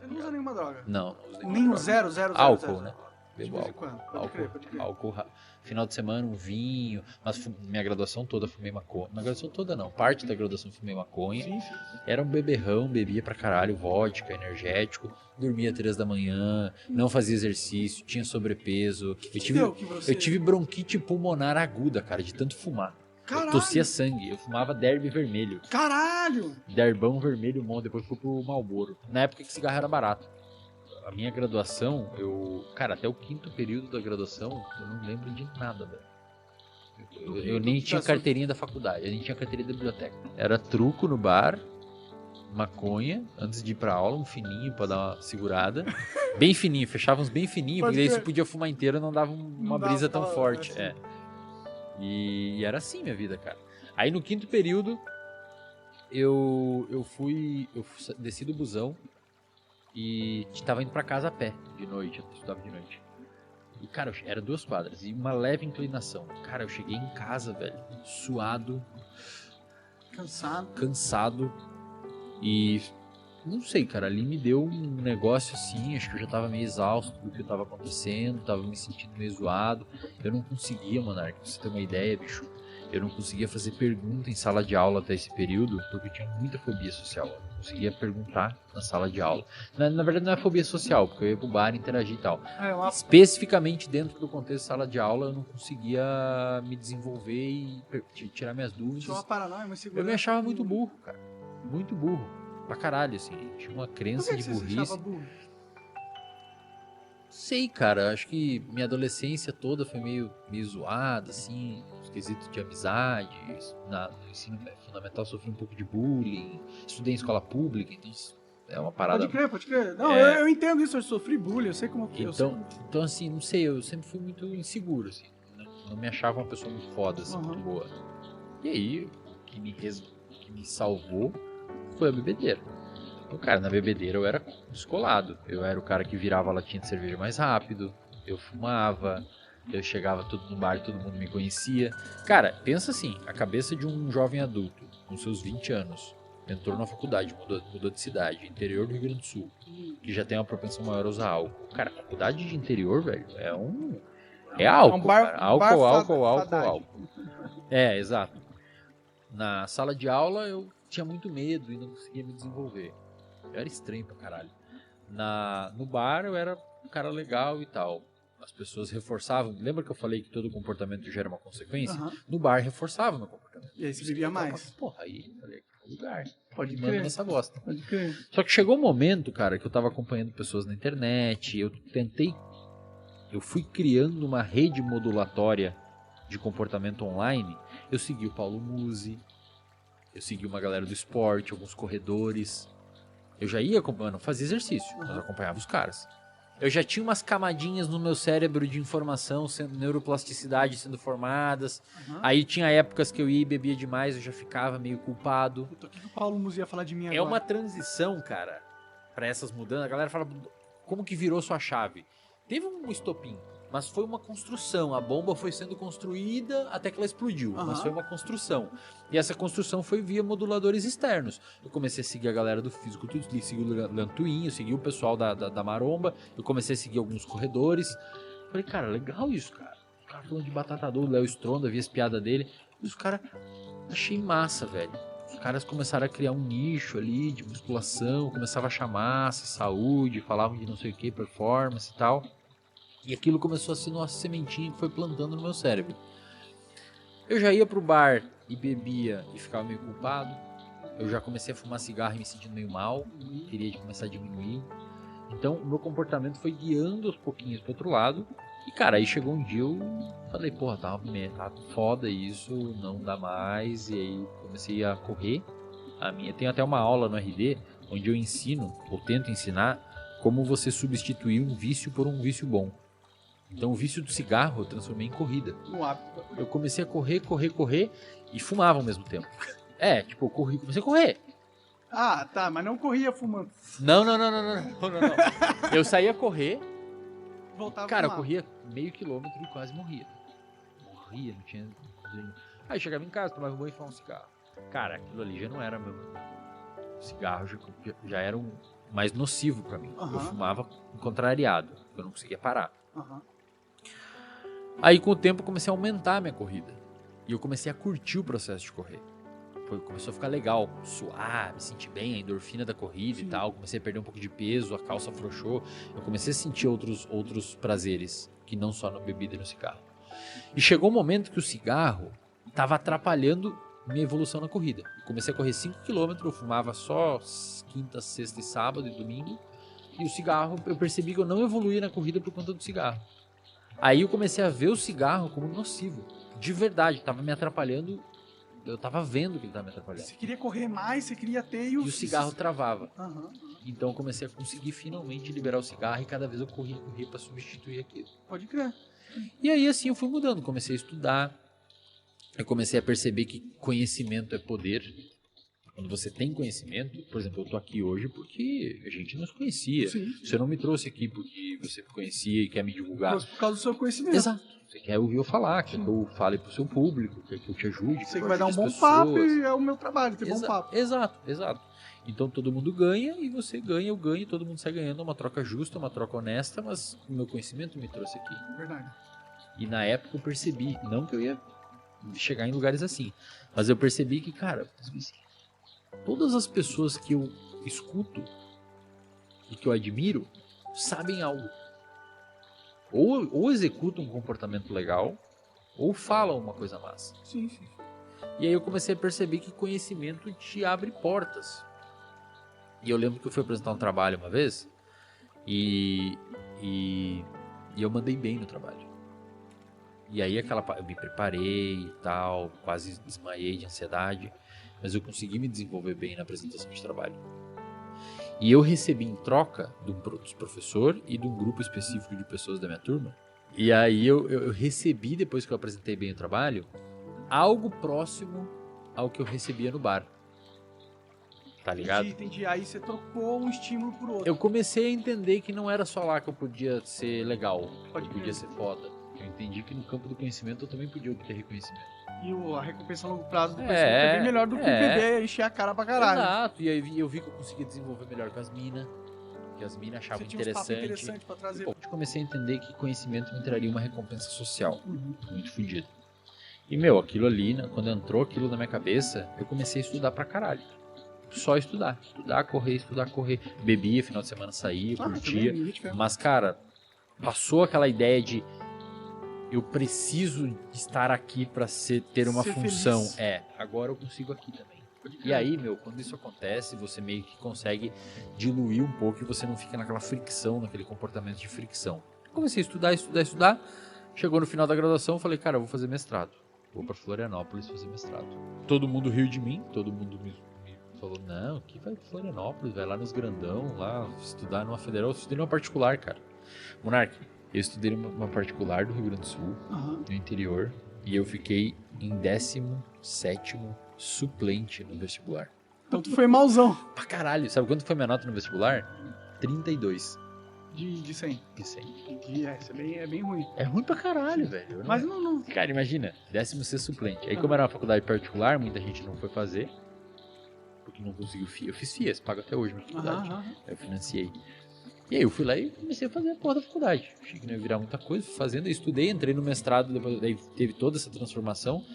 Você não usa nenhuma droga? Não uso nenhuma Nem o droga. 0,000. Álcool, né? De Bebo vez em álcool. quando. Pode crer. Álcool, final de semana, um vinho. Mas minha graduação toda fumei maconha. Minha graduação toda não, parte da graduação fumei maconha. Sim. Era um beberrão, bebia pra caralho, vodka, energético. Dormia 3 da manhã, não fazia exercício, tinha sobrepeso. Eu tive bronquite pulmonar aguda, cara, de tanto fumar. Caralho. Eu tossia sangue, eu fumava derby vermelho. Caralho! Derbão vermelho, depois fui pro Marlboro. Na época que cigarro era barato. A minha graduação, cara, até o 5º período da graduação, eu não lembro de nada, velho. Eu nem tinha carteirinha da faculdade, eu nem tinha carteirinha da biblioteca. Era truco no bar, maconha, antes de ir pra aula, um fininho pra dar uma segurada. Bem fininho, fechava uns bem fininho, porque daí você podia fumar inteiro e não dava uma brisa tão forte. Assim. E era assim minha vida, cara. Aí no 5º período, eu desci do busão. E tava indo pra casa a pé de noite, eu estudava de noite. E, cara, era 2 quadras e uma leve inclinação. Cara, eu cheguei em casa, velho, suado. Cansado. E, não sei, cara, ali me deu um negócio assim, acho que eu já tava meio exausto do que tava acontecendo, tava me sentindo meio zoado. Eu não conseguia, Monark, pra você ter uma ideia, bicho. Eu não conseguia fazer pergunta em sala de aula até esse período, porque eu tinha muita fobia social. Eu não conseguia perguntar na sala de aula. Na verdade não é fobia social, porque eu ia pro bar interagir e tal. Especificamente dentro do contexto de sala de aula, eu não conseguia me desenvolver e tirar minhas dúvidas. Eu me achava muito burro, cara. Muito burro. Pra caralho, assim. Tinha uma crença de burrice. Você se achava burro? Sei, cara, acho que minha adolescência toda foi meio zoada, assim, os quesitos de amizade. No ensino fundamental sofri um pouco de bullying, estudei em escola pública, então é uma parada. Pode crer. Não, eu entendo isso, eu sofri bullying, eu sei como que Então, assim, não sei, eu sempre fui muito inseguro, assim, não me achava uma pessoa muito foda, assim, muito boa. E aí, o que me salvou foi a bebedeira. Então, cara, na bebedeira eu era descolado. Eu era o cara que virava a latinha de cerveja mais rápido. Eu fumava. Eu chegava tudo no bar e todo mundo me conhecia. Cara, pensa assim, a cabeça de um jovem adulto, com seus 20 anos, entrou na faculdade, mudou de cidade, interior do Rio Grande do Sul, que já tem uma propensão maior a usar álcool. Cara, faculdade de interior, velho, é álcool, cara. Álcool. É, exato. Na sala de aula eu tinha muito medo e não conseguia me desenvolver. Eu era estranho pra caralho. No bar eu era um cara legal e tal. As pessoas reforçavam. Lembra que eu falei que todo comportamento gera uma consequência? No bar reforçava meu comportamento. E aí você vivia mais. Porra, aí eu falei, lugar. Pode crer. Nessa bosta. Pode crer. Só que chegou um momento, cara, que eu tava acompanhando pessoas na internet. Eu fui criando uma rede modulatória de comportamento online. Eu segui o Paulo Musi. Eu segui uma galera do esporte, alguns corredores. Eu já ia acompanhando, fazia exercício, mas eu acompanhava os caras. Eu já tinha umas camadinhas no meu cérebro de informação, neuroplasticidade sendo formadas. Aí tinha épocas que eu ia e bebia demais, eu já ficava meio culpado. Puta, o que o Paulo Musi ia falar de mim agora? É uma transição, cara, pra essas mudanças. A galera fala, como que virou sua chave? Teve um estopim, mas foi uma construção. A bomba foi sendo construída até que ela explodiu, mas foi uma construção. E essa construção foi via moduladores externos. Eu comecei a seguir a galera do Físico Tudo, segui o Leandro Twin, eu segui o pessoal da Maromba, eu comecei a seguir alguns corredores. Falei, cara, legal isso, cara. O cara falando de batata doce, o Léo Stronda, vi as piadas dele. E os caras, achei massa, velho. Os caras começaram a criar um nicho ali de musculação, começavam a chamar saúde, falavam de não sei o que, performance e tal. E aquilo começou a ser nossa sementinha que foi plantando no meu cérebro. Eu já ia pro bar e bebia e ficava meio culpado. Eu já comecei a fumar cigarro e me sentindo meio mal. Queria começar a diminuir. Então o meu comportamento foi guiando aos pouquinhos pro outro lado. E cara, aí chegou um dia eu falei, porra, tá foda isso, não dá mais. E aí comecei a correr. Tem até uma aula no RD onde eu ensino, ou tento ensinar, como você substituir um vício por um vício bom. Então o vício do cigarro eu transformei em corrida. Eu comecei a correr e fumava ao mesmo tempo. Eu comecei a correr. Ah, tá, mas não corria fumando. Não. Eu saía a correr. Voltava cara, eu corria meio quilômetro e quase morria. Não tinha. Aí eu chegava em casa, tomava um banho e fumava um cigarro. Cara, aquilo ali já não era meu cigarro, já era mais nocivo pra mim. Aham. Eu fumava contrariado, eu não conseguia parar. Aham. Aí com o tempo eu comecei a aumentar a minha corrida. E eu comecei a curtir o processo de correr. Começou a ficar legal, suar, me sentir bem, a endorfina da corrida Sim. e tal. Comecei a perder um pouco de peso, a calça afrouxou. Eu comecei a sentir outros prazeres, que não só na bebida e no cigarro. E chegou um momento que o cigarro estava atrapalhando minha evolução na corrida. Eu comecei a correr 5 km, eu fumava só quinta, sexta e sábado e domingo. E o cigarro, eu percebi que eu não evoluía na corrida por conta do cigarro. Aí eu comecei a ver o cigarro como nocivo. De verdade, estava me atrapalhando. Eu tava vendo que ele tava me atrapalhando. Você queria correr mais, você queria ter E o cigarro travava. Aham. Então eu comecei a conseguir finalmente liberar o cigarro e cada vez eu corria pra substituir aquilo. Pode crer. E aí assim eu fui mudando, comecei a estudar. Eu comecei a perceber que conhecimento é poder. Quando você tem conhecimento, por exemplo, eu tô aqui hoje porque a gente não se conhecia. Sim. Você não me trouxe aqui porque você me conhecia e quer me divulgar. Mas por causa do seu conhecimento. Exato. Você quer ouvir eu falar, quer que eu fale pro seu público, quer que eu te ajude. Você que que eu vai dar um ajude bom as papo pessoas. e é o meu trabalho, ter bom papo. Exato. Então todo mundo ganha e você ganha, eu ganho, todo mundo sai ganhando. É uma troca justa, uma troca honesta, mas o meu conhecimento me trouxe aqui. Verdade. E na época eu percebi, não que eu ia chegar em lugares assim, mas eu percebi que, cara, todas as pessoas que eu escuto e que eu admiro sabem algo. Ou executam um comportamento legal, ou falam uma coisa massa. Sim. E aí eu comecei a perceber que conhecimento te abre portas. E eu lembro que eu fui apresentar um trabalho uma vez e eu mandei bem no trabalho. E aí eu me preparei e tal, quase desmaiei de ansiedade, mas eu consegui me desenvolver bem na apresentação de trabalho. E eu recebi em troca dos professor e de um grupo específico de pessoas da minha turma. E aí eu recebi, depois que eu apresentei bem o trabalho, algo próximo ao que eu recebia no bar. Tá ligado? Entendi. Aí você trocou um estímulo por outro. Eu comecei a entender que não era só lá que eu podia ser legal, Pode eu podia ser foda. Eu entendi que no campo do conhecimento eu também podia obter reconhecimento. E a recompensa a longo prazo do conhecimento é bem melhor do que o PB encher a cara pra caralho. Exato, e aí eu vi que eu conseguia desenvolver melhor com as minas, que as minas achavam Você tinha uns papos interessante. interessantes pra trazer. Eu comecei a entender que conhecimento me traria uma recompensa social, Uhum. muito fodida. E, meu, aquilo ali, né, quando entrou aquilo na minha cabeça, eu comecei a estudar pra caralho. Só estudar, estudar, correr. Bebia, final de semana saía, curtia. Mas, cara, passou aquela ideia de eu preciso estar aqui pra ter uma Ser função. feliz. Agora eu consigo aqui também. E aí, meu, quando isso acontece, você meio que consegue diluir um pouco e você não fica naquela fricção, naquele comportamento de fricção. Comecei a estudar. Chegou no final da graduação, falei, cara, eu vou fazer mestrado. Vou pra Florianópolis fazer mestrado. Todo mundo riu de mim, todo mundo me falou, não, que vai pra Florianópolis, vai lá nos grandão, lá estudar numa federal. Eu estudei numa particular, cara. Monark, eu estudei numa particular do Rio Grande do Sul, no interior, e eu fiquei em 17º suplente no vestibular. Então tu foi malzão. Pra caralho, sabe quanto foi minha nota no vestibular? 32 De 100. de 100. Isso é bem ruim. É ruim pra caralho, velho. Mas não. Cara, imagina, 16º suplente. Aí como era uma faculdade particular, muita gente não foi fazer, porque não conseguiu FIA. Eu fiz FIAs, pago até hoje minha faculdade. Aí eu financiei. E aí eu fui lá e comecei a fazer a porra da faculdade. Achei que não ia virar muita coisa, fui fazendo, eu estudei, entrei no mestrado, depois daí teve toda essa transformação.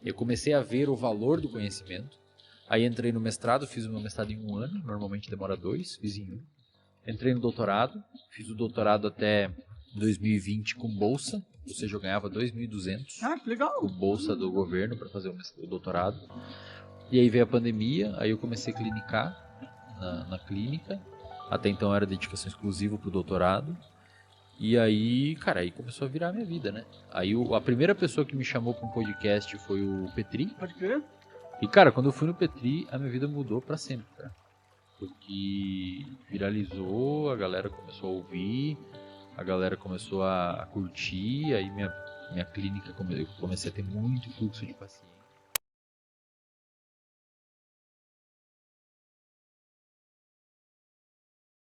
Eu comecei a ver o valor do conhecimento. Aí entrei no mestrado, fiz o meu mestrado em 1 ano, normalmente demora 2, fiz em 1. Entrei no doutorado, fiz o doutorado até 2020 com bolsa, ou seja, eu ganhava 2.200 Ah, que legal. com bolsa do governo para fazer o doutorado. E aí veio a pandemia, aí eu comecei a clinicar na clínica. Até então era dedicação exclusiva pro doutorado. E aí, cara, aí começou a virar a minha vida, né? Aí a primeira pessoa que me chamou para um podcast foi o Petri. Pode crer. E, cara, quando eu fui no Petri, a minha vida mudou pra sempre, cara. Porque viralizou, a galera começou a ouvir, a galera começou a curtir, aí minha clínica, eu comecei a ter muito fluxo de pacientes.